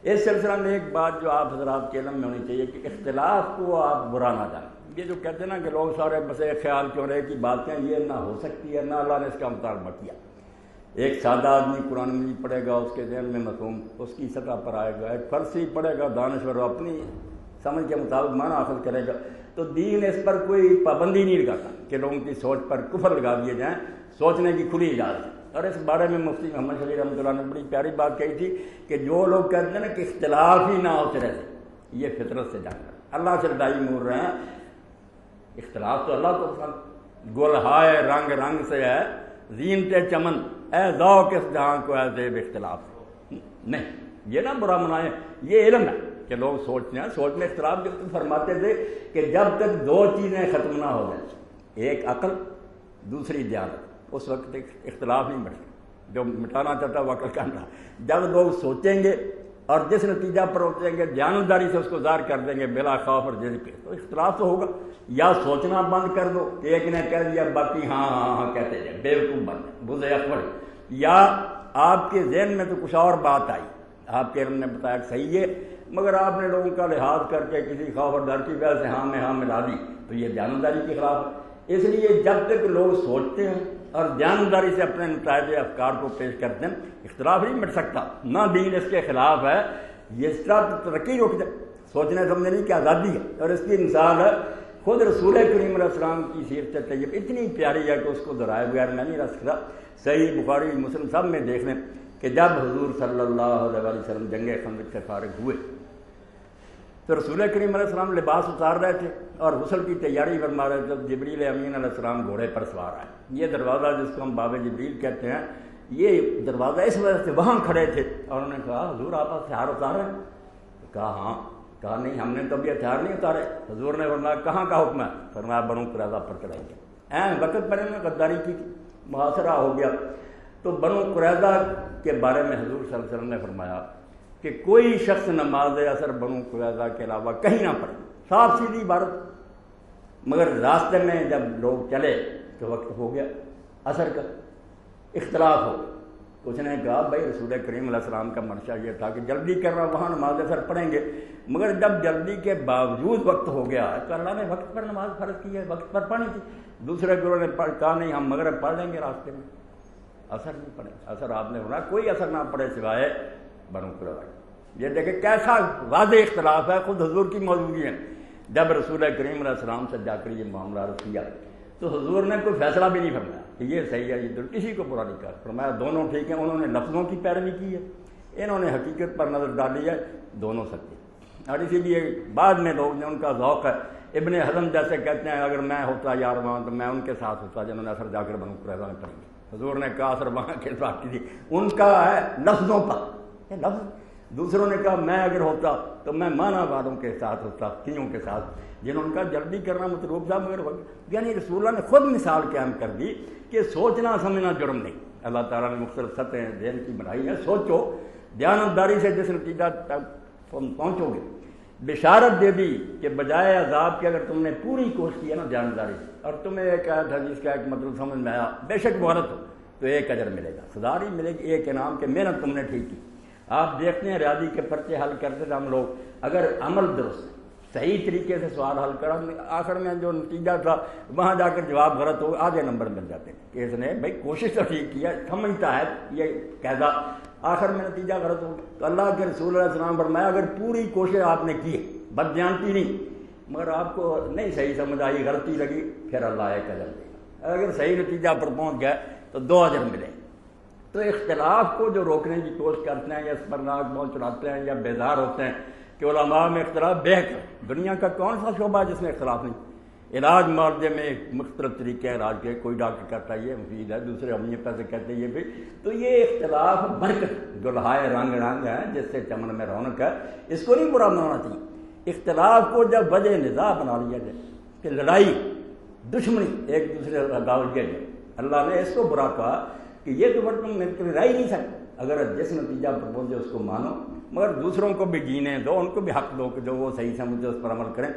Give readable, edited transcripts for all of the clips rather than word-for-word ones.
اس سلسلہ میں ایک بات جو آپ حضرات کے علم میں ہونی چاہیے کہ اختلاف کو آپ برا نہ جانیں. یہ جو کہتے ہیں نا کہ لوگ سارے بس ایک خیال کیوں رہے کی باتیں یہ نہ ہو سکتی ہے، نہ اللہ نے اس کا مطالبہ کیا. ایک سادہ آدمی قرآن مجید پڑھے گا، اس کے ذہن میں مفہوم اس کی سطح پر آئے گا. ایک فرسی پڑھے گا دانشور اپنی سمجھ کے مطابق معنی اخذ کرے گا. تو دین اس پر کوئی پابندی نہیں لگاتا کہ لوگوں کی سوچ پر کفر لگا دیے جائیں، سوچنے کی کھلی اجازت ہے. اور اس بارے میں مفتی محمد شفیع رحمۃ اللہ نے بڑی پیاری بات کہی تھی کہ جو لوگ کہتے ہیں نا کہ اختلاف ہی نہ ہوتے رہتے، یہ فطرت سے جان کر اللہ سے لڑائی مور رہے ہیں. اختلاف تو اللہ کو پسند، گل ہائے رنگ رنگ سے ہے زینت چمن، اے ذوق اس جہاں کو ہے زیب اختلاف. نہیں، یہ نہ برا منائیں، یہ علم ہے کہ لوگ سوچتے ہیں. سوچ میں اختلاف جو فرماتے تھے کہ جب تک دو چیزیں ختم نہ ہو جائیں، ایک عقل دوسری دیانت، اس وقت اختلاف نہیں بڑھتا. جو مٹانا چاہتا وہ عقل کرنا. جب لوگ سوچیں گے اور جس نتیجہ پر پہنچیں گے دیانتداری سے اس کو ظاہر کر دیں گے بلا خوف اور جذب کے، تو اختلاف تو ہوگا. یا سوچنا بند کر دو کہ ایک نے کہہ دیا باقی ہاں ہاں ہاں کہتے جائیں، بیوقوف بن بزے اکبر. یا آپ کے ذہن میں تو کچھ اور بات آئی، آپ کے علم نے بتایا کہ صحیح ہے، مگر آپ نے لوگوں کا لحاظ کر کے کسی خوف اور ڈر کی وجہ سے ہاں میں ہاں ملا دی، تو یہ دیانتداری کے خلاف ہے. اس لیے جب تک لوگ سوچتے ہیں اور دیانتداری سے اپنے نتائج افکار کو پیش کرتے ہیں، اختلاف نہیں مٹ سکتا. نہ دین اس کے خلاف ہے، یہ اس طرح ترقی رک جائے. سوچنے سمجھنے کی آزادی ہے. اور اس کی مثال ہے خود رسول کریم علیہ السلام کی سیرت طیب اتنی پیاری ہے کہ اس کو دہرائے بغیر میں نہیں رہ سکتا. صحیح بخاری مسلم سب میں دیکھ لیں کہ جب حضور صلی اللہ علیہ وسلم جنگ خندق سے فارغ ہوئے تو رسول کریم علیہ السلام لباس اتار رہے تھے اور غسل کی تیاری فرما رہے تھے. جبریل امین علیہ السلام گھوڑے پر سوار آئے. یہ دروازہ جس کو ہم باب جبریل کہتے ہیں، یہ دروازہ اس وجہ سے وہاں کھڑے تھے. اور انہوں نے کہا حضور آپ ہتھیار اتارے؟ کہا ہاں. کہا نہیں ہم نے تو ابھی ہتھیار نہیں اتارے. حضور نے فرمایا کہاں کا حکم ہے؟ فرمایا بنو قریظہ پر چڑھائیں گے. وقت پر انہوں نے غداری کی تھی، محاصرہ ہو گیا. تو بنو قریظہ کے بارے میں حضور صلی اللہ علیہ وسلم نے فرمایا کہ کوئی شخص نماز اثر بنو قریظہ کے علاوہ کہیں نہ پڑھے. صاف سیدھی عبارت. مگر راستے میں جب لوگ چلے تو وقت ہو گیا اثر کا، اختلاف ہو. کچھ نے کہا بھائی رسول کریم علیہ السلام کا منشا یہ تھا کہ جلدی کرنا، وہاں نماز اثر پڑھیں گے. مگر جب جلدی کے باوجود وقت ہو گیا تو اللہ نے وقت پر نماز فرض کی ہے، وقت پر پڑھنی تھی. دوسرے گروہ نے کہا نہیں ہم مغرب پڑھ لیں گے راستے میں، اثر نہیں پڑے. اثر آپ نے ہونا کوئی اثر نہ پڑے سوائے بنو قریظہ. یہ دیکھیں کیسا واضح اختلاف ہے خود حضور کی موجودگی ہے. جب رسول کریم علیہ السلام سے جا کر یہ معاملہ عرض کیا تو حضور نے کوئی فیصلہ بھی نہیں فرمایا کہ یہ صحیح ہے، یہ کسی کو برا نہیں کہا. فرمایا دونوں ٹھیک ہیں. انہوں نے لفظوں کی پیروی کی ہے، انہوں نے حقیقت پر نظر ڈالی ہے، دونوں سچے. اور اسی لیے بعد میں لوگ نے ان کا ذوق ہے. ابن حزم جیسے کہتے ہیں اگر میں ہوتا یار وہاں تو میں ان کے ساتھ ہوتا جنہوں نے اثر جا کر بنو قریظہ میں پڑھیں گے. حضور نے کہا اثر وہاں کے ساتھ کی تھی، ان کا ہے لفظوں پر. یہ لفظ دوسروں نے کہا میں اگر ہوتا تو میں معنی والوں کے ساتھ ہوتا، تھیوں کے ساتھ جنہوں کا جلدی کرنا مطلوب تھا. مگر یعنی رسول اللہ نے خود مثال قائم کر دی کہ سوچنا سمجھنا جرم نہیں. اللہ تعالیٰ نے مختلف سطحیں ذہن کی بنائی ہیں. سوچو، دیانتداری سے جس نتیجہ تک پہنچو گے. بشارت دے دی کہ بجائے عذاب کے اگر تم نے پوری کوشش کی ہے نا دیانتداری سے، اور تمہیں ایک حدیث کا ایک مطلب سمجھ میں آیا، بے شک محنت ہو تو ایک اجر ملے گا، سزا ہی ملے گی، ایک انعام کہ محنت تم نے ٹھیک کی. آپ دیکھتے ہیں ریاضی کے پرچے حل کرتے تھے ہم لوگ، اگر عمل درست صحیح طریقے سے سوال حل کرا، آخر میں جو نتیجہ تھا وہاں جا کر جواب غلط ہو آدھے نمبر مل جاتے کہ اس نے بھائی کوشش تو ٹھیک کیا، سمجھتا ہے یہ قاعدہ، آخر میں نتیجہ غلط ہو گیا. تو اللہ کے رسول علیہ السلام فرمایا اگر پوری کوشش آپ نے کی، بدجانتی نہیں، مگر آپ کو نہیں صحیح سمجھ آئی، غلطی لگی، پھر اللہ ایک اجر دے گا. اگر صحیح نتیجہ پر پہنچ گئے تو 2 اجر ملے. تو اختلاف کو جو روکنے کی کوشش کرتے ہیں یا اس پر ناک بول چڑھاتے ہیں یا بیزار ہوتے ہیں کہ علماء میں اختلاف بہتر، دنیا کا کون سا شعبہ ہے جس میں اختلاف نہیں؟ علاج معالجے میں مختلف طریقے ہیں علاج کے، کوئی ڈاکٹر کہتا ہے یہ مفید ہے، دوسرے ہومیوپیتھی سے کہتے ہیں یہ بھی. تو یہ اختلاف برکت گلہائے رنگ رنگ ہے جس سے چمن میں رونق ہے، اس کو نہیں برا بنانا چاہیے. اختلاف کو جب وجہ نزاع بنا لیا جائے کہ لڑائی دشمنی ایک دوسرے کا گاؤ جائے، اللہ نے اس کو برا کہا کہ یہ تو تم رہ ہی نہیں سکتے. اگر جس نتیجہ پر پہنچے اس کو مانو، مگر دوسروں کو بھی جینے دو، ان کو بھی حق دو کہ جو وہ صحیح سمجھے اس پر عمل کریں.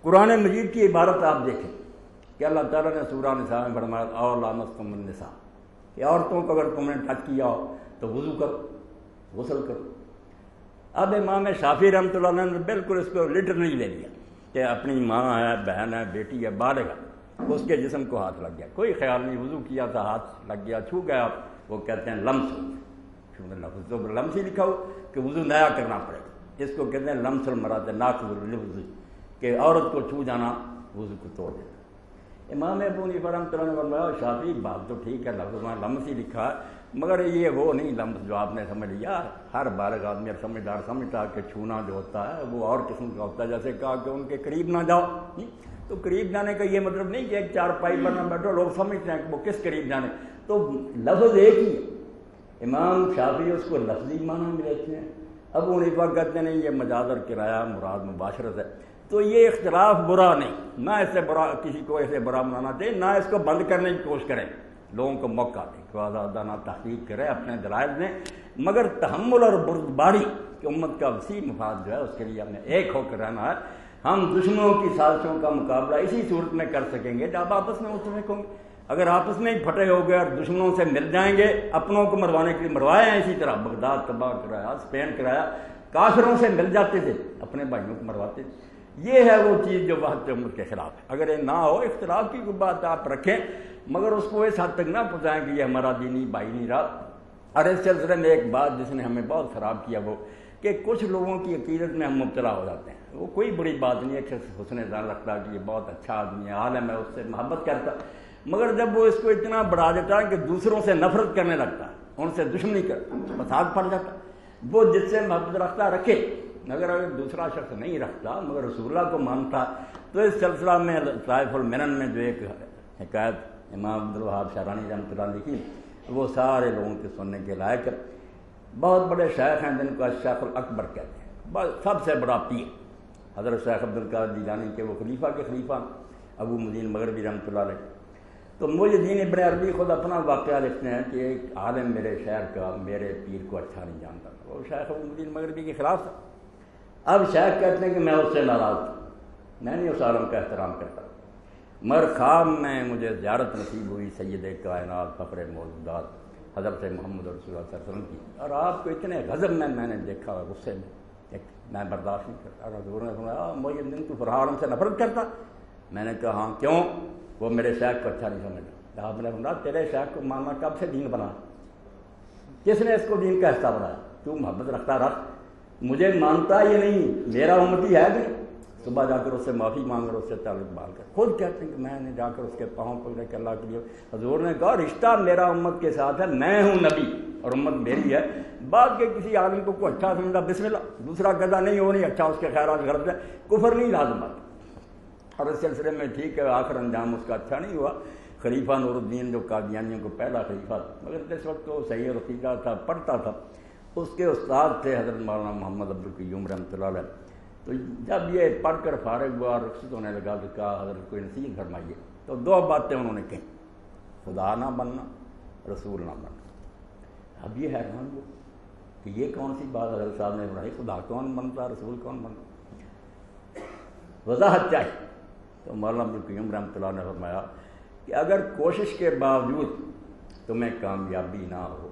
قرآن مجید کی عبارت آپ دیکھیں کہ اللہ تعالیٰ نے سورہ نساء میں فرمایا اور لامستم النساء، کہ عورتوں کو اگر تم نے ٹچ کیا ہو تو وضو کرو، غسل کرو. اب امام شافعی رحمۃ اللہ علیہ نے بالکل اس کو لٹرلی لے لیا کہ اپنی ماں ہے، بہن ہے، بیٹی ہے، بالغ ہے، اس کے جسم کو ہاتھ لگ گیا، کوئی خیال نہیں، وضو کیا تھا، ہاتھ لگ گیا، چھو گیا، وہ کہتے ہیں لمس ہو، لفظ تو لمس ہی لکھا ہو کہ وضو نیا کرنا پڑے گا، اس کو کہتے ہیں لمس المراد ناقض للوضو، کہ عورت کو چھو جانا وضو کو توڑ دیتا۔ امام ابو حنیفہ رحمۃ اللہ نے فرمایا شافعی بات تو ٹھیک ہے، لفظ میں لمس ہی لکھا ہے، مگر یہ وہ نہیں لمس جو آپ نے سمجھ لیا، ہر بالغ آدمی اور سمجھدار سمجھتا کہ چھونا جو ہوتا ہے وہ اور قسم کا ہوتا ہے، جیسے کہا کہ ان کے قریب نہ جاؤ، تو قریب جانے کا یہ مطلب نہیں کہ ایک چارپائی پر نہ بیٹھو، لوگ سمجھتے ہیں کہ وہ کس قریب جانے، تو لفظ ایک ہی ہے، امام شافعی اس کو لفظی معنی میں لیتے ہیں، ابو حنیفہ کہتے ہیں نہیں یہ مجاز اور کرایہ مراد مباشرت ہے، تو یہ اختلاف برا نہیں، نہ اس سے برا کسی کو ایسے برا بنانا چاہیے، نہ اس کو بند کرنے کی کوشش کریں، لوگوں کو موقع دیں کہ آزادانہ تحقیق کریں، اپنے دلائل دیں، مگر تحمل اور بردباری کہ امت کا وسیع مفاد جو ہے اس کے لیے ہم نے ایک ہو کر رہنا ہے۔ ہم دشمنوں کی سازشوں کا مقابلہ اسی صورت میں کر سکیں گے جب آپس میں متفق ہوں گے، اگر آپس میں ہی پھٹے ہو گئے اور دشمنوں سے مل جائیں گے، اپنوں کو مروانے کے لیے مروائے ہیں، اسی طرح بغداد تباہ کرایا، اسپین کرایا، کافروں سے مل جاتے تھے، اپنے بھائیوں کو مرواتے تھے، یہ ہے وہ چیز جو وحدت امت کے خلاف ہے۔ اگر یہ نہ ہو، اختلاف کی کوئی بات آپ رکھیں، مگر اس کو اس حد تک نہ پہنچائیں کہ یہ ہمارا دینی بھائی نہیں رہا۔ اور اس سلسلے میں ایک بات جس نے ہمیں بہت خراب کیا وہ کہ کچھ لوگوں کی عقیدت میں ہم مبتلا ہو جاتے ہیں، وہ کوئی بڑی بات نہیں، ایک شخص حسن ظن رکھتا ہے کہ یہ بہت اچھا آدمی ہے، عالم ہے، اس سے محبت کرتا، مگر جب وہ اس کو اتنا بڑھا دیتا ہے کہ دوسروں سے نفرت کرنے لگتا ہے، ان سے دشمنی کرتا، فساد پڑ جاتا، وہ جس سے محبت رکھتا رکھے، اگر دوسرا شخص نہیں رکھتا مگر رسول اللہ کو مانتا، تو اس سلسلہ میں طائف المنن میں جو ایک حکایت امام عبدالوہاب شعرانی رحمۃ اللہ علیہ کی، وہ سارے لوگوں کے سننے کے لائق، بہت بڑے شیخ ہیں جن کو شیخ الاکبر کہتے ہیں، سب سے بڑا پیر حضرت شیخ عبدالقادر جیلانی کے، وہ خلیفہ کے خلیفہ ابو مدین مغربی رحمۃ اللہ علیہ۔ تو محی الدین ابن عربی خود اپنا واقعہ لکھتے ہیں کہ ایک عالم میرے شہر کا میرے پیر کو اچھا نہیں جانتا تھا، وہ شیخ ابو مدین مغربی کے خلاف تھا۔ اب شیخ کہتے ہیں کہ میں اس سے ناراض تھا، میں نہیں اس عالم کا احترام کرتا، مگر خواب میں مجھے زیارت نصیب ہوئی سید کائنات فخر موجودات حضرت محمد رسول اللہ صلی اللہ علیہ وسلم کی، اور آپ کو اتنے غضب میں نے دیکھا، غصے میں برداشت نہیں کرتا۔ حضور نے فرمایا محی الدین تو فرحان عالم سے نفرت کرتا؟ میں نے کہا ہاں، کیوں؟ وہ میرے شیخ کو اچھا نہیں سمجھتا۔ آپ نے فرمایا تیرے شیخ کو ماننا کب سے دین بنا؟ کس نے اس کو دین کا حصہ بنایا؟ تو محبت رکھتا رکھ، مجھے مانتا یہ نہیں، میرا امتی ہے کہ صبح جا کر اس سے معافی مانگ کر اس سے تعلق بال کر، خود کہتے ہیں کہ میں نے جا کر اس کے پاؤں پکڑے کہ اللہ کے لیے۔ حضور نے کہا رشتہ میرا امت کے ساتھ ہے، میں ہوں نبی اور امت میری ہے، بعد کے کسی عالم کو کوئی اچھا سمجھا بسم اللہ، دوسرا کہتا نہیں وہ نہیں اچھا، اس کے خیرات غلط ہے، کفر نہیں لازم آتا۔ اور اس سلسلے میں ٹھیک ہے آخر انجام اس کا اچھا نہیں ہوا، خلیفہ نور الدین جو قادیانیوں کو پہلا خلیفہ تھا، مگر اس وقت تو صحیح رفیقہ تھا، پڑھتا تھا، اس کے استاد تھے حضرت مولانا محمد عبدالقیوم رحمۃ اللہ علیہ۔ تو جب یہ پڑھ کر فارغ ہوا اور رخصت ہونے لگا تو کہا حضرت کوئی نصیحت فرمائیے، تو دو باتیں انہوں نے کہیں، خدا نہ بننا، رسول نہ بننا۔ اب یہ حیران ہو کہ یہ کون سی بات حضرت صاحب نے بنائی، خدا کون بنتا، رسول کون بنتا، وضاحت چاہیے۔ تو مولانا عبدالقیوم رحمۃ اللہ نے فرمایا کہ اگر کوشش کے باوجود تمہیں کامیابی نہ ہو،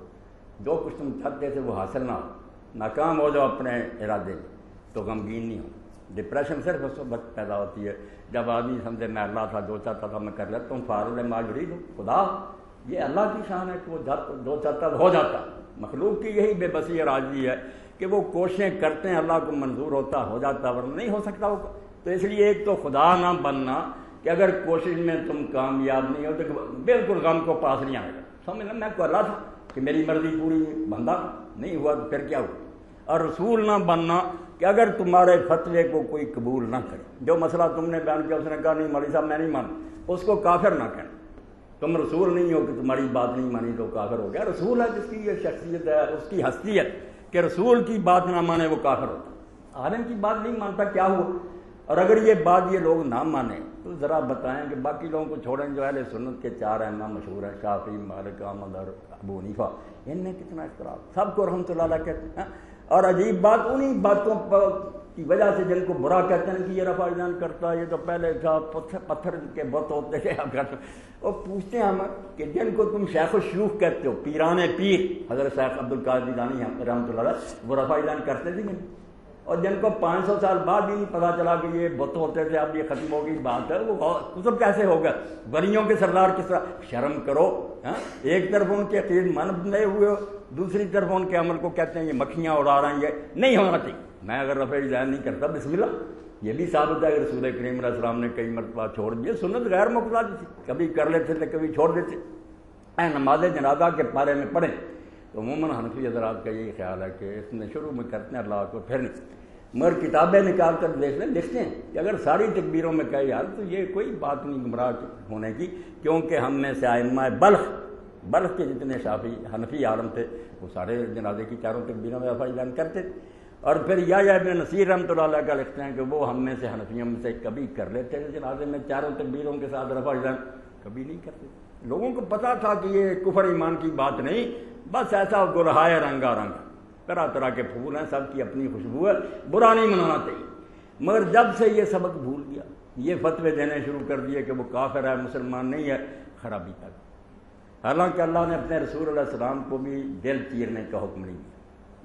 جو کچھ تم چاہتے تھے وہ حاصل نہ ہو، ناکام ہو جاؤ اپنے ارادے میں، تو غمگین نہیں ہو۔ ڈپریشن صرف اس وقت پیدا ہوتی ہے جب آدمی سمجھے میں اللہ تھا، جو چاہتا تھا میں کر لیتا ہوں، فارغ ما یرید، خدا یہ اللہ کی شان ہے کہ وہ جو چاہتا ہو جاتا۔ مخلوق کی یہی بے بسی اور عاجزی ہے کہ وہ کوششیں کرتے ہیں، اللہ کو منظور ہوتا ہو جاتا، ورنہ نہیں ہو سکتا وہ۔ تو اس لیے ایک تو خدا نہ بننا کہ اگر کوشش میں تم کامیاب نہیں ہو تو بالکل غم کو پاس نہیں آئے گا، سمجھنا میں کو اللہ تھا کہ میری مرضی پوری بندہ نہیں ہوا تو پھر کیا ہوا۔ اور رسول نہ بننا کہ اگر تمہارے فتوے کو کوئی قبول نہ کرے، جو مسئلہ تم نے بیان کیا اس نے کہا نہیں مولوی صاحب میں نہیں مانتا، اس کو کافر نہ کہنا، تم رسول نہیں ہو کہ تمہاری بات نہیں مانی تو کافر ہو گیا۔ رسول ہے جس کی یہ شخصیت ہے، اس کی حیثیت کہ رسول کی بات نہ مانے وہ کافر ہوتا، عالم کی بات نہیں مانتا کیا ہوا۔ اور اگر یہ بات یہ لوگ نہ مانیں تو ذرا بتائیں کہ باقی لوگوں کو چھوڑیں، جو اہل سنت کے چار امام مشہور ہیں، شافعی، مالک، احمد اور ابو حنیفہ، ان میں کتنا اختلاف، سب کو رحمۃ اللہ علیہ کہتے ہیں۔ اور عجیب بات انہی باتوں کی وجہ سے جن کو برا کہتے ہیں کہ یہ رفع اذان کرتا ہے، یہ تو پہلے تھا پتھر کے بت ہوتے تھے اور پوچھتے ہیں ہم کہ جن کو تم شیخ الشیوخ کہتے ہو، پیران پیر حضرت شیخ عبد القادر جیلانی رحمۃ اللہ علیہ، وہ رفع اذان کرتے تھے نہیں؟ اور جن کو 500 سال بعد بھی نہیں پتا چلا کہ یہ بت ہوتے تھے، اب یہ ختم ہو گئی بات ہے، وہ سب کیسے ہوگا؟ ولیوں کے سردار کس طرح؟ شرم کرو. ایک طرف ان کے عقید من بنے ہوئے ہو، دوسری طرف ان کے عمل کو کہتے ہیں یہ مکھیاں اڑا رہے ہیں، یہ نہیں ہونا چاہیے. میں اگر رفع اذان نہیں کرتا بسم اللہ، یہ بھی ثابت ہے کہ رسول کریم علیہ السلام نے کئی مرتبہ چھوڑ دیے. سنت غیر مقتضی تھی، کبھی کر لیتے تھے کبھی چھوڑ دیتے. نماز جنازہ کے بارے میں پڑھیں تو عموماً حنفی حضرات کا یہی خیال ہے کہ اس میں شروع میں کرتے ہیں اللہ کو، پھر نہیں. مگر کتابیں نکال کر دیکھ لیں، لکھتے ہیں کہ اگر ساری تکبیروں میں کہے یار تو یہ کوئی بات نہیں گمراہ ہونے کی، کیونکہ ہم میں سے ائمہ بلخ کے جتنے شافعی حنفی عالم تھے وہ سارے جنازے کی چاروں تکبیروں میں رفع اذان کرتے تھے. اور پھر یا ابن نصیر رحمۃ اللہ علیہ کا لکھتے ہیں کہ وہ ہم میں سے حنفیوں میں سے کبھی کر لیتے تھے جنازے میں چاروں تکبیروں کے ساتھ رفع اذان، کبھی نہیں کرتے. لوگوں کو پتا تھا کہ یہ کفر ایمان کی بات نہیں، بس ایسا گلہائے رنگا رنگ، طرح طرح کے پھول ہیں، سب کی اپنی خوشبو ہے، برا نہیں منانا چاہیے. مگر جب سے یہ سبق بھول گیا، یہ فتوے دینے شروع کر دیے کہ وہ کافر ہے مسلمان نہیں ہے، خرابی تک. حالانکہ اللہ نے اپنے رسول علیہ السلام کو بھی دل چیرنے کا حکم نہیں دیا.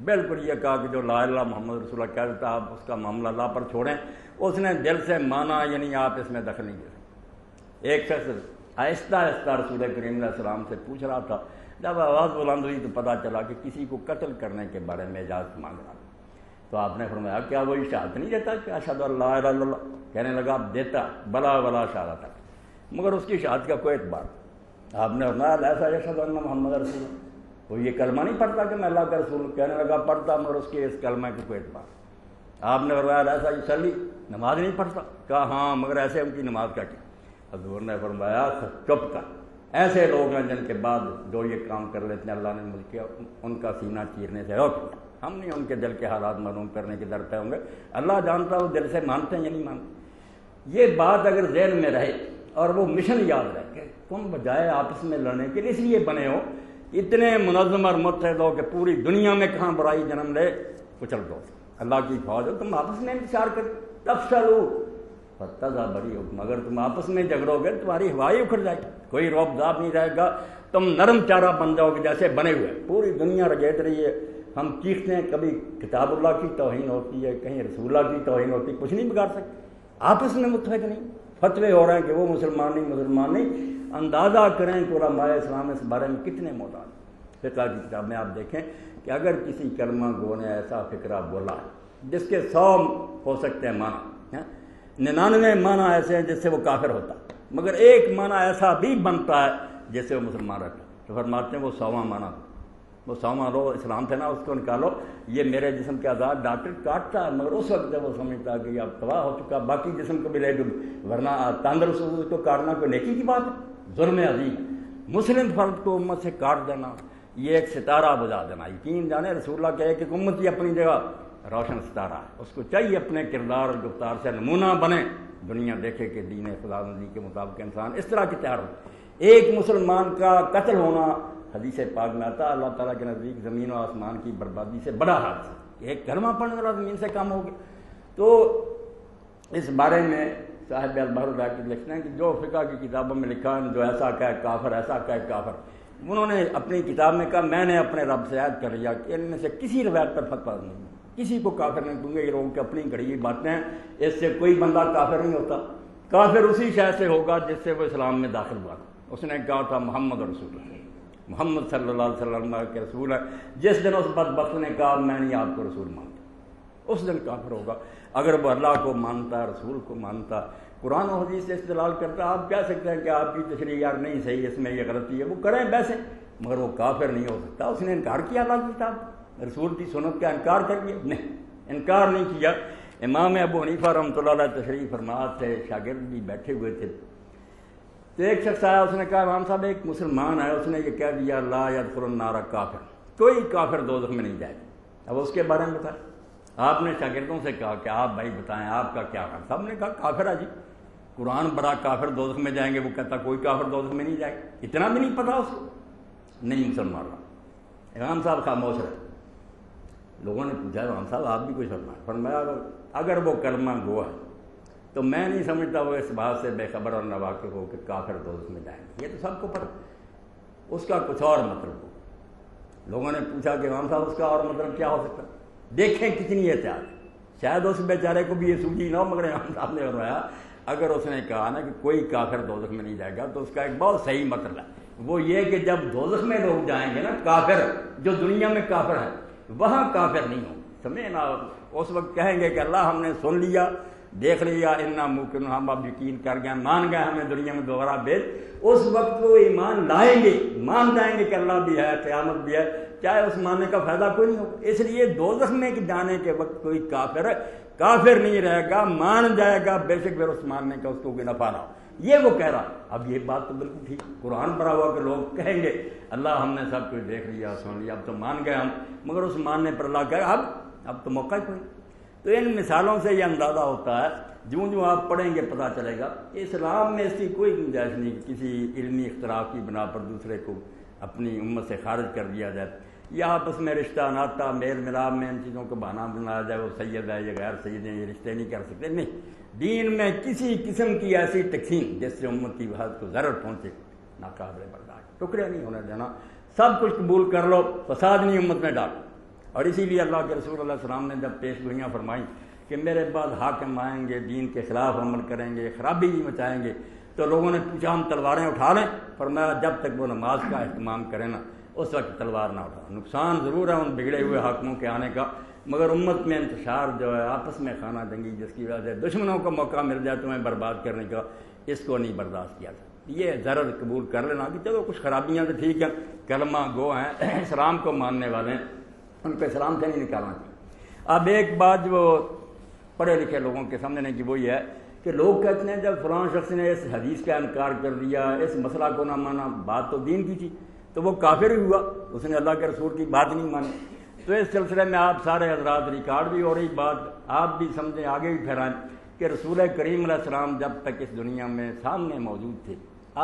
بالکل یہ کہا کہ جو لا الہ محمد رسول اللہ کہہ دیتا آپ اس کا معاملہ اللہ پر چھوڑیں. اس نے دل سے مانا، یعنی آپ اس میں دخل نہیں دے سکتے. ایک شخص آہستہ آہستہ رسول کریم علیہ السلام سے پوچھ رہا تھا، جب آواز بلند ہوئی تو پتہ چلا کہ کسی کو قتل کرنے کے بارے میں اجازت مانگ رہا. تو آپ نے فرمایا کیا وہ شہادت نہیں دیتا کہ اشہد ان لا الہ الا اللہ؟ کہنے لگا دیتا، بلا ولا شہادت تک، مگر اس کی شہادت کا کوئی اعتبار. آپ نے فرمایا ایسا یشہد ان محمد رسول اللہ، وہ یہ کلمہ نہیں پڑھتا کہ میں اللہ کا رسول. کہنے لگا پڑھتا، مگر اس کے اس کلمہ کی کوئی اعتبار. آپ نے فرمایا ایسا یصلی، نماز نہیں پڑھتا؟ کہا ہاں، مگر ایسے ان کی نماز کا کیا؟ حضور نے فرمایا چپ کر. ایسے لوگ ہیں جن کے بعد جو یہ کام کر لیتے ہیں اللہ نے ملک کیا، ان کا سینہ چیرنے سے روک دیا. ہم نہیں ان کے دل کے حالات معلوم کرنے کے در پہ ہوں گے، اللہ جانتا وہ دل سے مانتے ہیں یا نہیں مانتے. یہ بات اگر ذہن میں رہے اور وہ مشن یاد رہے کہ تم بجائے آپس میں لڑنے کے لیے اس لیے بنے ہو، اتنے منظم اور متحد ہو کہ پوری دنیا میں کہاں برائی جنم لے کچل دو، اللہ کی فوج ہو، تم آپس میں انتشار کر تفشلوا فتذہب ريحكم. اگر تم آپس میں جھگڑو گے تمہاری ہوائی اکھڑ جائے گی، کوئی روب داب نہیں رہے گا، تم نرم چارہ بن جاؤ گے جیسے بنے ہوئے. پوری دنیا رگیت رہی ہے، ہم چیختے ہیں، کبھی کتاب اللہ کی توہین ہوتی ہے، کہیں رسول اللہ کی توہین ہوتی ہے، کچھ نہیں بگاڑ سکتے. آپس میں متحد نہیں، فتوے ہو رہے ہیں کہ وہ مسلمان نہیں. اندازہ کریں کہ علماء اسلام اس بارے میں کتنے محتاط. فقہ کی کتاب میں آپ دیکھیں کہ اگر کسی کلمہ گو نے ایسا فقرہ بولا ہے جس کے 100 ہو سکتے ہیں معنی، 99 معنی ایسے ہیں جس سے وہ کافر ہوتا، مگر ایک معنی ایسا بھی بنتا ہے جس سے وہ مسلمان رہتا، تو فرماتے ہیں وہ 100واں معنی، وہ 100واں لو اسلام تھے نا، اس کو نکالو. یہ میرے جسم کے آزاد ڈاکٹر کاٹتا ہے، مگر اس وقت جب وہ سمجھتا کہ یہ اب تباہ ہو چکا، باقی جسم کو بھی لے ڈب، ورنہ تندرست کو کاٹنا کوئی نیکی کی بات ہے؟ ظلم عظیم. مسلم فرد کو امت سے کاٹ دینا، یہ ایک ستارہ بجھا دینا. یقین جانے رسول اللہ کہے کہ امت ہی اپنی جگہ روشن ستارہ ہے، اس کو چاہیے اپنے کردار اور گفتار سے نمونہ بنے، دنیا دیکھے کہ دین خدا بندی کے مطابق انسان اس طرح کی تیار ہو. ایک مسلمان کا قتل ہونا حدیث پاک میں آتا اللہ تعالیٰ کے نزدیک زمین و آسمان کی بربادی سے بڑا حادثہ. ایک کلمہ پڑھنے والا زمین سے کم ہو گیا. تو اس بارے میں صاحب البحر الراقد لکھتے ہیں کہ جو فقہ کی کتابوں میں لکھا ہے، جو ایسا کہے کافر، ایسا کہے کافر، انہوں نے اپنی کتاب میں کہا میں نے اپنے رب سے عہد کر لیا کہ ان میں سے کسی روایت پر فتویٰ نہیں، کسی کو کافر نہیں دوں گا. یہ لوگوں کی اپنی گھڑی ہوئی باتیں ہیں، اس سے کوئی بندہ کافر نہیں ہوتا. کافر اسی شے سے ہوگا جس سے وہ اسلام میں داخل ہوا. اس نے کہا تھا محمد رسول اللہ، محمد صلی اللہ علیہ وسلم کے رسول ہے. جس دن اس بدبخت نے کہا میں نہیں آپ کو رسول مانتا، اس دن کافر ہوگا. اگر وہ اللہ کو مانتا ہے، رسول کو مانتا، قرآن و حدیث سے استدلال کرتا، آپ کہہ سکتے ہیں کہ آپ کی تشریح یار نہیں صحیح، اس میں یہ غلطی ہے، وہ کریں ویسے، مگر وہ کافر نہیں ہو سکتا. اس نے انکار کیا اللہ کی کتاب رسول کی سنت کا انکار کر دیا؟ نہیں، انکار نہیں کیا. امام ابو حنیفہ رحمۃ اللہ علیہ تشریح فرما تھے، شاگرد بھی بیٹھے ہوئے تھے. تو ایک شخص آیا، اس نے کہا امام صاحب ایک مسلمان ہے، اس نے یہ کہہ دیا لا يدخل النار کافر، کوئی کافر دوزخ میں نہیں جائے گا. اب اس کے بارے میں بتائیں. آپ نے شاگردوں سے کہا کہ آپ بھائی بتائیں آپ کا کیا خیال؟ سب نے کہا کافر ہے جی. قرآن بڑا کافر دوزخ میں جائیں گے، وہ کہتا کوئی کافر دوزخ میں نہیں جائے گا. اتنا بھی نہیں پتا اس کو، نہیں مسلمان رہا. امام صاحب خاموش رہے. لوگوں نے پوچھا امام صاحب آپ بھی کچھ فرمایا اگر وہ کلمہ گو ہے تو میں نہیں سمجھتا وہ اس بات سے بے خبر اور ناواقف ہو کہ کافر دوزخ میں جائیں گے، یہ تو سب کو پتہ، اس کا کچھ اور مطلب ہو۔ لوگوں نے پوچھا کہ امام صاحب اس کا اور مطلب کیا ہو سکتا، دیکھیں کتنی احتیاط، شاید اس بیچارے کو بھی یہ سوچی نہ ہو، مگر امام صاحب نے فرمایا اگر اس نے کہا نا کہ کوئی کافر دوزخ میں نہیں جائے گا تو اس کا ایک بہت صحیح مطلب ہے، وہ یہ کہ جب دوزخ میں لوگ جائیں گے نا کافر، جو دنیا میں کافر ہے وہاں کافر نہیں ہوں، سمجھے نا، اس وقت کہیں گے کہ اللہ ہم نے سن لیا، دیکھ لیا، انا ممکن، ہم اب یقین کر گئے، مان گئے ہمیں دنیا میں دوبارہ بھیج، اس وقت وہ ایمان لائیں گے، مان جائیں گے کہ اللہ بھی ہے، قیامت بھی ہے، چاہے اس ماننے کا فائدہ کوئی نہیں ہو۔ اس لیے دوزخ میں جانے کے وقت کوئی کافر نہیں رہے گا، مان جائے گا، بے شک پھر اس ماننے کا اس کو کوئی نفع نہ ہو، یہ وہ کہہ رہا۔ اب یہ بات تو بالکل ٹھیک، قرآن پڑھا ہوا کہ لوگ کہیں گے اللہ ہم نے سب کچھ دیکھ لیا، سن لیا، اب تو مان گئے ہم، مگر اس ماننے پر اللہ کہے اب تو موقع ہی کوئی۔ تو ان مثالوں سے یہ اندازہ ہوتا ہے، جو آپ پڑھیں گے پتہ چلے گا، اسلام میں اس کی کوئی گنجائش نہیں کہ کسی علمی اختلاف کی بنا پر دوسرے کو اپنی امت سے خارج کر دیا جائے، یا آپس میں رشتہ ناتا میل ملاپ میں ان چیزوں کو بہانہ بنایا جائے، وہ سید ہے یہ غیر سید ہے، یہ رشتے نہیں کر سکتے، نہیں، دین میں کسی قسم کی ایسی تقسیم جس سے امت کی وحدت کو ضرر پہنچے ناقابل برداشت، ٹکڑے نہیں ہونے دینا، سب کچھ قبول کر لو، فساد نہیں امت میں ڈال۔ اور اسی لیے اللہ کے رسول اللہ علیہ وسلم نے جب پیش گوئیاں فرمائیں کہ میرے بعد حاکم آئیں گے، دین کے خلاف عمل کریں گے، خرابی مچائیں گے، تو لوگوں نے پوچھا ہم تلواریں اٹھا لیں؟ فرمایا جب تک وہ نماز کا اہتمام کریں نا اس وقت تلوار نہ اٹھا، نقصان ضرور ہے ان بگڑے ہوئے حاکموں کے آنے کا، مگر امت میں انتشار جو ہے آپس میں خانہ جنگی جس کی وجہ سے دشمنوں کو موقع مل جائے تمہیں برباد کرنے کا، اس کو نہیں برداشت کیا تھا۔ یہ ضرر قبول کر لینا کہ چلو کچھ خرابیاں تو ٹھیک ہیں، کلمہ گو ہیں، اسلام کو ماننے والے ہیں، ان کو اسلام سے نہیں نکالنا چاہیے۔ اب ایک بات جو پڑھے لکھے لوگوں کے سامنے کی وہ یہ ہے کہ لوگ کہتے ہیں جب فلاں شخص نے اس حدیث کا انکار کر دیا، اس مسئلہ کو نہ مانا، بات تو دین کی تھی، تو وہ کافر ہی ہوا، اس نے اللہ کے رسول کی بات نہیں مانی۔ تو اس سلسلے میں آپ سارے حضرات ریکارڈ بھی ہو رہی بات، آپ بھی سمجھیں، آگے بھی پھیرائیں کہ رسول کریم علیہ السلام جب تک اس دنیا میں سامنے موجود تھے،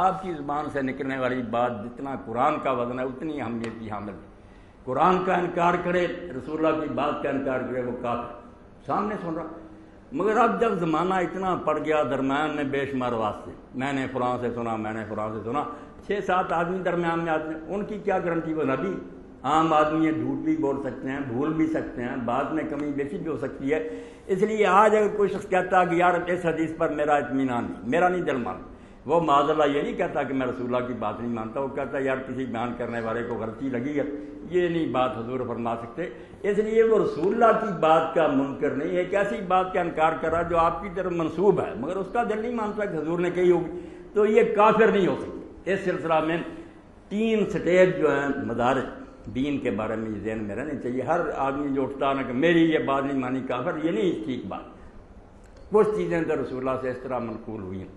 آپ کی زبان سے نکلنے والی بات جتنا قرآن کا وزن ہے اتنی اہمیت کی حامل ہے۔ قرآن کا انکار کرے، رسول اللہ کی بات کا انکار کرے، وہ کافر سامنے سن رہا۔ مگر اب جب زمانہ اتنا پڑ گیا، درمیان میں بے شمار واسطے، میں نے فلاں سے سنا، میں نے فلاں سے سنا، 6-7 آدمی درمیان میں آتے ہیں، ان کی کیا گارنٹی وہ نبی؟ عام آدمی ہے، جھوٹ بھی بول سکتے ہیں، بھول بھی سکتے ہیں، بعد میں کمی بیشی بھی ہو سکتی ہے۔ اس لیے آج اگر کوئی شخص کہتا کہ یار اس حدیث پر میرا اطمینان نہیں، میرا نہیں دل مان، وہ معاذ اللہ یہ نہیں کہتا کہ میں رسول اللہ کی بات نہیں مانتا، وہ کہتا یار کسی بیان کرنے والے کو غلطی لگی ہے، یہ نہیں بات حضور فرما سکتے۔ اس لیے وہ رسول اللہ کی بات کا منکر نہیں ہے، ایک ایسی بات کا انکار کر رہا جو آپ کی طرف منسوب ہے، مگر اس کا دل نہیں مانتا کہ حضور نے کہی ہوگی، تو یہ کافر نہیں ہو سکتے۔ اس سلسلہ میں 3 سٹیج جو ہیں مدارج دین کے بارے میں یہ ذہن میں رہنے چاہیے۔ ہر آدمی جو اٹھتا نا کہ میری یہ بات نہیں مانی کافر، یہ نہیں ٹھیک بات۔ کچھ چیزیں تو رسول اللہ سے اس طرح منقول ہوئی ہیں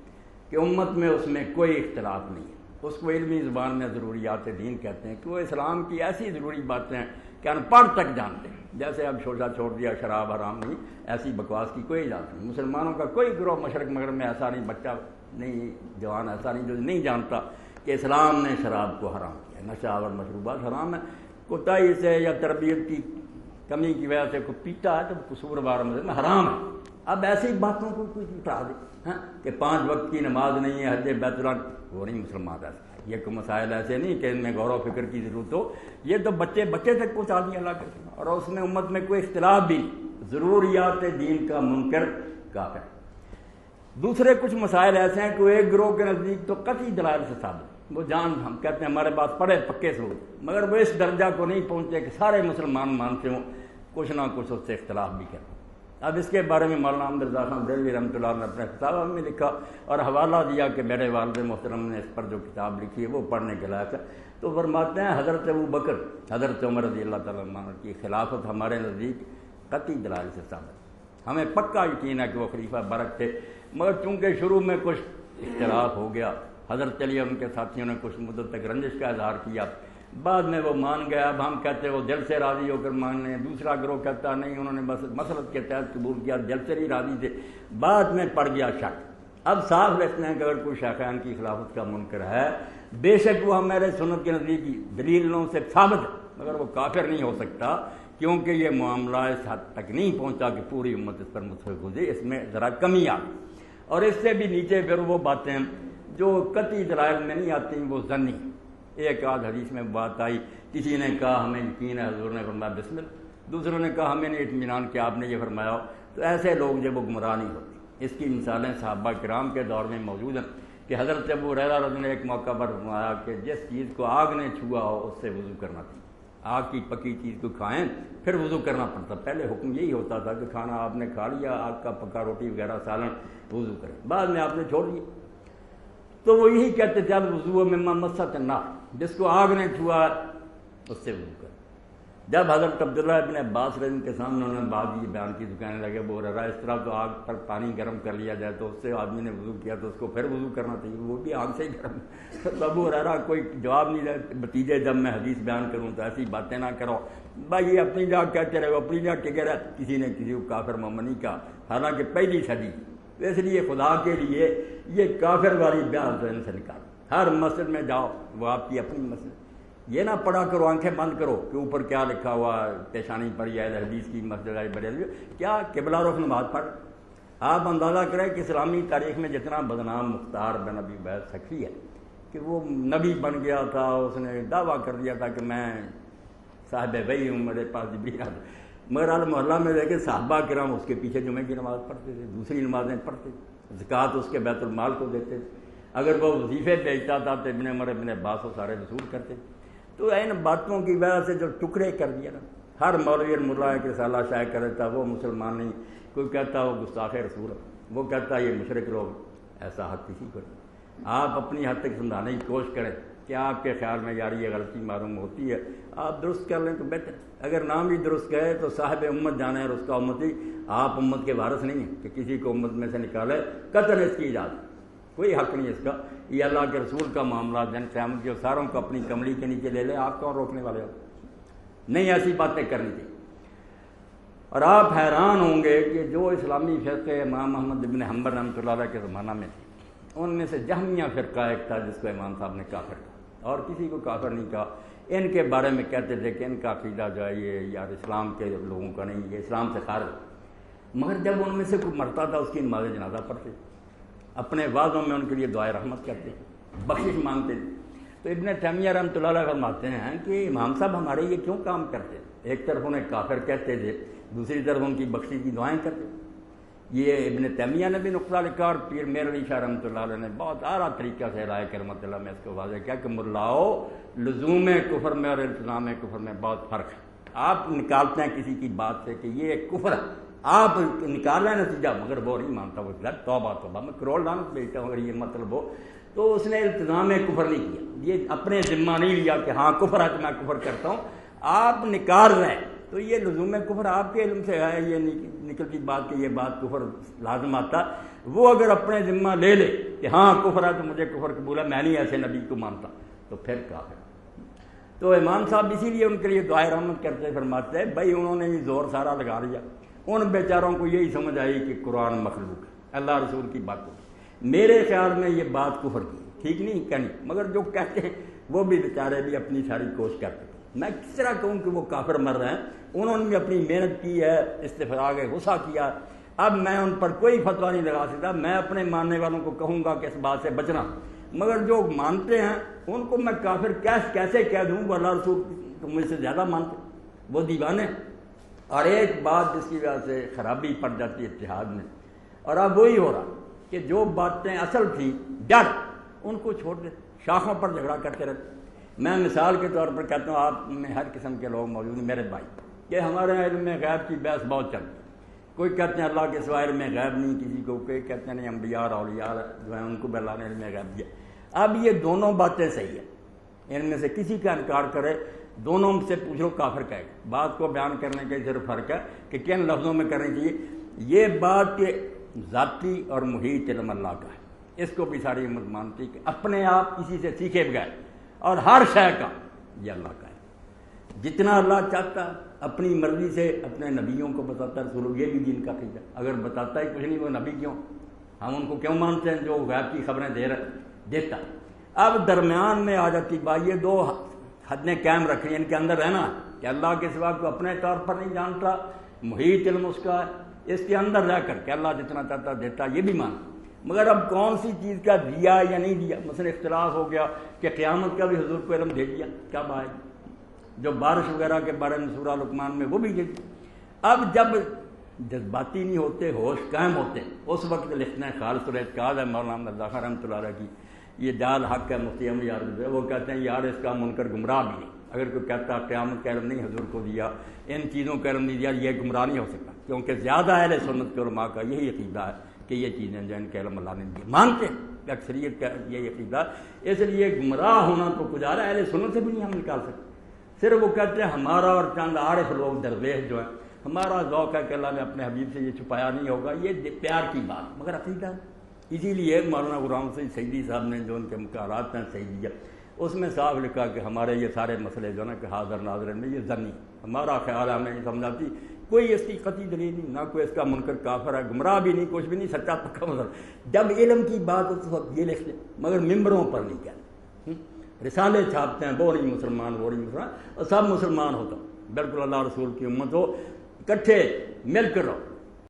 کہ امت میں اس میں کوئی اختلاف نہیں ہے، اس کو علمی زبان میں ضروریات دین کہتے ہیں کہ وہ اسلام کی ایسی ضروری باتیں ہیں کہ ان پڑھ تک جانتے ہیں، جیسے اب شوشہ چھوڑ دیا، شراب حرام نہیں، ایسی بکواس کی کوئی اجازت نہیں۔ مسلمانوں کا کوئی گروہ مشرق مغرب میں ایسا نہیں، بچہ نہیں، جوان ایسا نہیں جو نہیں جانتا کہ اسلام نے شراب کو حرام کیا، نشہ اور مشروبات حرام ہے۔ کوتاہی سے یا تربیت کی کمی کی وجہ سے کوئی پیتا ہے تو قصوروار میں حرام ہے۔ اب ایسی باتوں کو کوئی اٹھا دے کہ 5 وقت کی نماز نہیں ہے، حج بیت اللہ، وہ نہیں مسلمان ایسا۔ یہ کوئی مسائل ایسے نہیں کہ ان میں غور و فکر کی ضرورت ہو، یہ تو بچے تک پہنچا دیا اللہ کے، اور اس میں امت میں کوئی اختلاف بھی نہیں، ضروریات دین کا منکر کافر۔ دوسرے کچھ مسائل ایسے ہیں کہ ایک گروہ کے نزدیک تو قطعی دلائل سے ثابت، وہ جان ہم کہتے ہیں ہمارے پاس پڑھے پکے سے ہو، مگر وہ اس درجہ کو نہیں پہنچے کہ سارے مسلمان مانتے ہوں، کچھ نہ کچھ اس سے اختلاف بھی کریں۔ اب اس کے بارے میں مولانا احمد رضا خان دہلوی رحمۃ اللہ نے اپنے کتاب میں لکھا اور حوالہ دیا کہ میرے والد محترم نے اس پر جو کتاب لکھی ہے وہ پڑھنے کے لائق ہے۔ تو فرماتے ہیں حضرت ابوبکر، حضرت عمر رضی اللہ تعالیٰ عنہ کی خلافت ہمارے نزدیک قطعی دلائل سے ثابت، ہمیں پکا یقین ہے کہ وہ خلیفہ برک تھے، مگر چونکہ شروع میں کچھ اختلاف ہو گیا، حضرت علی اور ان کے ساتھیوں نے کچھ مدت تک رنجش کا اظہار کیا، بعد میں وہ مان گیا۔ اب ہم کہتے ہیں وہ دل سے راضی ہو کر مان لیں، دوسرا گروہ کہتا نہیں انہوں نے بس مسلط کے تحت قبول کیا، دل سے نہیں راضی تھے، بعد میں پڑ گیا شک۔ اب صاف لکھتے ہیں کہ اگر کوئی شیخین کی خلافت کا منکر ہے، بے شک وہ ہمارے سنت کے نزدیک دلیلوں سے ثابت ہے، مگر وہ کافر نہیں ہو سکتا، کیونکہ یہ معاملہ اس حد تک نہیں پہنچا کہ پوری امت اس پر متفق ہو جائے، اس میں ذرا کمی آ گئی۔ اور اس سے بھی نیچے پھر وہ باتیں جو قطعی دلائل میں نہیں آتی وہ ظنی، ایک آدھ حدیث میں بات آئی، کسی نے کہا ہمیں یقین ہے حضور نے فرمایا بسم اللہ، دوسروں نے کہا ہمیں نہیں اطمینان کہ آپ نے یہ فرمایا ہو، تو ایسے لوگ جب وہ گمراہ نہیں ہوتے۔ اس کی مثالیں صحابہ کرام کے دور میں موجود ہیں کہ حضرت ابو ہریرہ رضی اللہ عنہ نے ایک موقع پر فرمایا کہ جس چیز کو آگ نے چھوا ہو اس سے وضو کرنا چاہیے، آگ کی پکی چیز کو کھائیں پھر وضو کرنا پڑتا، پہلے حکم یہی ہوتا تھا کہ کھانا آپ نے کھا لیا، آگ کا پکا روٹی وغیرہ سالن، وضو کریں، بعد میں آپ نے چھوڑ دیا، تو وہ یہی کہتے تھے الوضوء مما مست النار، جس کو آگ نے چھوا اس سے وضو کریں۔ جب حضرت عبداللہ ابن عباس رضی اللہ عنہ کے سامنے انہوں نے بات یہ بیان کی تو کہنے لگے ابو ہریرہ اس طرح تو آگ پر پانی گرم کر لیا جائے تو اس سے آدمی نے وضو کیا تو اس کو پھر وضو کرنا چاہیے، وہ بھی آگ سے ہی گرم۔ تو ابو ہریرہ کوئی جواب نہیں دے، بتیجے جب میں حدیث بیان کروں تو ایسی باتیں نہ کرو بھائی، یہ اپنی جگہ کہتے رہے، اپنی جگہ ٹکے رہے، کسی نے کسی کو کافر مومن نہیں کہا، حالانکہ پہلی صدی، اس لیے خدا کے لیے یہ کافر والی بیان ذہن سے نکال، ہر مسجد میں جاؤ وہ آپ کی اپنی مسجد، یہ نہ پڑھا کرو آنکھیں بند کرو کہ اوپر کیا لکھا ہوا پیشانی پر یا حدیث کی مسجد آئی بڑے کیا قبلہ رخ نماز پڑھ۔ آپ اندازہ کریں کہ اسلامی تاریخ میں جتنا بدنام مختار بن ابی عبید ثقفی ہے کہ وہ نبی بن گیا تھا، اس نے دعویٰ کر دیا تھا کہ میں صاحب وحی ہوں، میرے پاس جبریل آتا، مگر محلہ میں دیکھے صحابہ کرام اس کے پیچھے جمعے کی نماز پڑھتے تھے، دوسری نمازیں پڑھتے تھے، زکوٰۃ اس کے بیت المال کو دیتے تھے، اگر وہ وظیفے بیچتا تھا تو ابن عمر ابن عباس وہ سارے وصول کرتے۔ تو ان باتوں کی وجہ سے جو ٹکڑے کر دیا نا، ہر مولوی اور ملا ایک رسالہ شائع کر دیتا، وہ مسلمان نہیں، کوئی کہتا وہ گستاخ رسول ہے، وہ کہتا یہ مشرک لوگ، ایسا حق کسی کو نہیں۔ آپ اپنی حد تک سمجھانے کی کوشش کریں کہ آپ کے خیال میں یار یہ غلطی معلوم ہوتی ہے، آپ درست کر لیں تو بہتر، اگر نام بھی درست کہے تو صاحب امت جانے اور اس کا امتی، آپ امت کے وارث نہیں ہیں کہ کسی کو امت میں سے نکالے، قطعاً اس کی اجازت کوئی حق نہیں اس کا، یہ اللہ کے رسول کا معاملہ، دن قیامت کے ساروں کو اپنی کملی کے نیچے لے لے، آپ کون روکنے والے ہو؟ نہیں ایسی باتیں کرنی چاہیے۔ اور آپ حیران ہوں گے کہ جو اسلامی فرقے امام احمد بن حنبل رحمۃ اللہ علیہ کے زمانہ میں تھے، ان میں سے جہمیہ فرقہ ایک تھا جس کو امام صاحب نے کافر کہا، اور کسی کو کافر نہیں کہا، ان کے بارے میں کہتے تھے کہ ان کا عقیدہ جو ہے یہ یار اسلام کے لوگوں کا نہیں، یہ اسلام سے خارج، مگر جب ان میں سے کوئی مرتا تھا اس کی نماز جنازہ پڑھتے، اپنے وعدوں میں ان کے لیے دعائے رحمت کرتے، بخشش مانگتے۔ تو ابن تیمیہ رحمۃ اللہ علیہ فرماتے ہیں کہ امام صاحب ہمارے یہ کیوں کام کرتے، ایک طرف انہیں کافر کہتے تھے، دوسری طرف ان کی بخشش کی دعائیں کرتے۔ یہ ابن تیمیہ نے بھی نقطہ لکھا، اور پیر میر علی شاہ رحمۃ اللہ علیہ نے بہت اعلیٰ طریقہ سے رائے کرمت اللہ میں اس کو واضح کیا کہ ملاؤ لزوم کفر میں اور التزام کفر میں بہت فرق ہے۔ آپ نکالتے ہیں کسی کی بات سے کہ یہ کفر ہے، آپ نکال رہے ہیں نتیجہ، مگر وہ نہیں مانتا، وہ توبہ توبہ میں کروڑ لعنت بھیجتا ہوں اگر یہ مطلب ہو، تو اس نے التزام کفر نہیں کیا، یہ اپنے ذمہ نہیں لیا کہ ہاں کفر ہے تو میں کفر کرتا ہوں، آپ نکال رہے ہیں، تو یہ لزوم کفر آپ کے علم سے ہے، یہ نکلتی بات کہ یہ بات کفر لازم آتا، وہ اگر اپنے ذمہ لے لے کہ ہاں کفر ہے تو مجھے کفر قبول ہے، میں نہیں ایسے نبی کو مانتا، تو پھر کافر۔ تو امام صاحب اسی لیے ان کے لیے دعائے رحمت کرتے فرماتے ہیں بھائی انہوں نے زور سارا لگا لیا، ان بیچاروں کو یہی سمجھ آئی کہ قرآن مخلوق ہے، اللہ رسول کی بات ہوگی، میرے خیال میں یہ بات کفر کی ٹھیک نہیں کہنی، مگر جو کہتے ہیں وہ بھی بیچارے بھی اپنی ساری کوشش کرتے ہیں۔ میں کس طرح کہوں کہ وہ کافر مر رہے ہیں، انہوں نے بھی اپنی محنت کی ہے، استفراغ غصہ کیا، اب میں ان پر کوئی فتویٰ نہیں لگا سکتا، میں اپنے ماننے والوں کو کہوں گا کہ اس بات سے بچنا، مگر جو مانتے ہیں ان کو میں کافر کیسے کہہ دوں، وہ اللہ رسول تو مجھ سے زیادہ مانتے، وہ دیوانے۔ اور ایک بات جس کی وجہ سے خرابی پڑ جاتی ہے اتحاد میں، اور اب وہی ہو رہا کہ جو باتیں اصل تھیں ڈر ان کو چھوڑ دے، شاخوں پر جھگڑا کرتے رہتے۔ میں مثال کے طور پر کہتا ہوں، آپ میں ہر قسم کے لوگ موجود ہیں میرے بھائی، کہ ہمارے علم میں غیب کی بحث بہت چلتی ہے، کوئی کہتے ہیں اللہ کے سوائے علم میں غیب نہیں کسی کو، کوئی کہتے ہیں نہیں انبیاء اور اولیاء جو ہیں ان کو بھی اللہ نے علم میں غیب دیا۔ اب یہ دونوں باتیں صحیح ہیں، ان میں سے کسی کا انکار کرے دونوں سے پوچھ لو کافر کہے گا۔ بات کو بیان کرنے کا صرف فرق ہے کہ کن لفظوں میں کرنی چاہیے، یہ بات کہ ذاتی اور محیط علم اللہ کا ہے، اس کو بھی ساری امت مانتی کہ اپنے آپ کسی سے سیکھے بغیر اور ہر شے کا یہ اللہ کا ہے، جتنا اللہ چاہتا اپنی مرضی سے اپنے نبیوں کو بتاتا ہے، رسول یہ بھی دین کا عقیدہ، اگر بتاتا ہی کچھ نہیں وہ نبی کیوں، ہم ان کو کیوں مانتے ہیں جو غیب کی خبریں دیتا۔ اب درمیان میں آ جاتی بات، یہ دو حدیں قائم رکھنی، ان کے اندر رہنا کہ اللہ کے سوا کو اپنے طور پر نہیں جانتا، محیط علم اس کا ہے، اس کے اندر رہ کر کہ اللہ جتنا چاہتا دیتا، یہ بھی مانا۔ مگر اب کون سی چیز کا دیا یا نہیں دیا، مثلا اختلاف ہو گیا کہ قیامت کا بھی حضور کو علم دے دیا، کب آئے جو بارش وغیرہ کے بارے میں سورہ لقمان میں وہ بھی دے دیا۔ اب جب جذباتی نہیں ہوتے، ہوش قائم ہوتے، اس وقت لکھنا ہے خالص الاعتقاد ہے مولانا احمد اللہ خان رحمۃ اللہ علیہ کی، یہ جال حق ہے مفتی احمد یار، وہ کہتے ہیں یار اس کا منکر گمراہ بھی نہیں۔ اگر کوئی کہتا قیامت کا علم نہیں حضور کو دیا، ان چیزوں کا علم نہیں دیا، یہ گمراہ نہیں ہو سکتا، کیونکہ زیادہ اہل سنت کے علماء کا یہی عقیدہ ہے کہ یہ چیزیں جو ان کے علم اللہ نے دیا، مانتے ہیں اکثریت کا یہی عقیدہ۔ اس لیے گمراہ ہونا تو گزارا اہل سنت سے بھی نہیں ہم نکال سکتے۔ صرف وہ کہتے ہیں ہمارا اور چند عارف لوگ درویش جو ہیں، ہمارا ذوق ہے کہ اللہ نے اپنے حبیب سے یہ چھپایا نہیں ہوگا، یہ پیار کی بات مگر عقیدہ ہے۔ اسی لیے مولانا غلام حسین سیدی صاحب نے جو ان کے مقالات ہیں سیدیہ، اس میں صاف لکھا کہ ہمارے یہ سارے مسئلے جو نا کہ حاضر ناظرین میں یہ ظنی، ہمارا خیال ہے ہمیں نہیں سمجھاتی، کوئی اس کی قطعی دلیل نہیں، نہ کوئی اس کا منکر کافر ہے، گمراہ بھی نہیں، کچھ بھی نہیں، سچا پکا مسئلہ۔ جب علم کی بات ہو تو یہ لکھ لیں، مگر ممبروں پر نہیں کہتے۔ رسالے چھاپتے ہیں، وہ نہیں مسلمان، وہ نہیں مسلمان، اور سب مسلمان ہوتا، بالکل اللہ رسول کی امت ہو، اکٹھے مل کر رہو۔